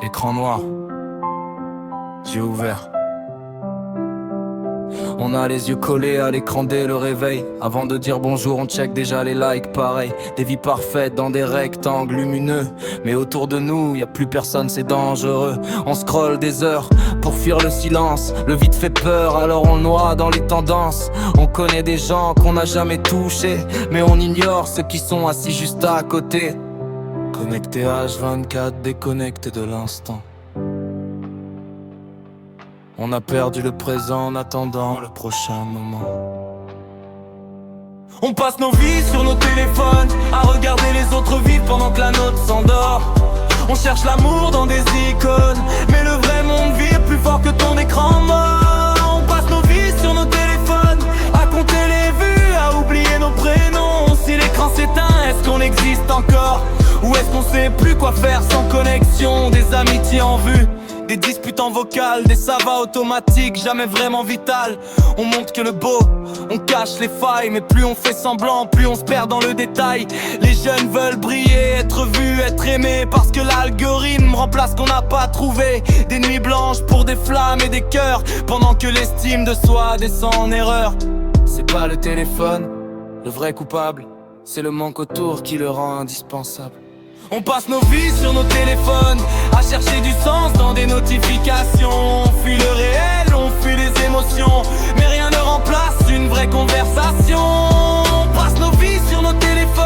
Écran noir, yeux ouverts. On a les yeux collés à l'écran dès le réveil. Avant de dire bonjour, on check déjà les likes, pareil. Des vies parfaites dans des rectangles lumineux. Mais autour de nous, y a plus personne, c'est dangereux. On scrolle des heures pour fuir le silence. Le vide fait peur, alors on noie dans les tendances. On connaît des gens qu'on n'a jamais touchés, mais on ignore ceux qui sont assis juste à côté. Connecté H24, déconnecté de l'instant. On a perdu le présent en attendant le prochain moment. On passe nos vies sur nos téléphones à regarder les autres vivre pendant que la nôtre s'endort. On cherche l'amour dans des icônes, mais le vrai monde vire plus fort que ton écran mort. On passe nos vies sur nos téléphones à compter les vues, à oublier nos prénoms. Si l'écran s'éteint, est-ce qu'on existe encore? Ou est-ce qu'on sait plus quoi faire sans connexion? Des amitiés en vue, des disputes en vocal, des savas automatiques, jamais vraiment vitales. On montre que le beau, on cache les failles, mais plus on fait semblant, plus on se perd dans le détail. Les jeunes veulent briller, être vus, être aimés, parce que l'algorithme remplace ce qu'on n'a pas trouvé. Des nuits blanches pour des flammes et des cœurs, pendant que l'estime de soi descend en erreur. C'est pas le téléphone, le vrai coupable, c'est le manque autour qui le rend indispensable. On passe nos vies sur nos téléphones à chercher du sens dans des notifications. On fuit le réel, on fuit les émotions, mais rien ne remplace une vraie conversation. On passe nos vies sur nos téléphones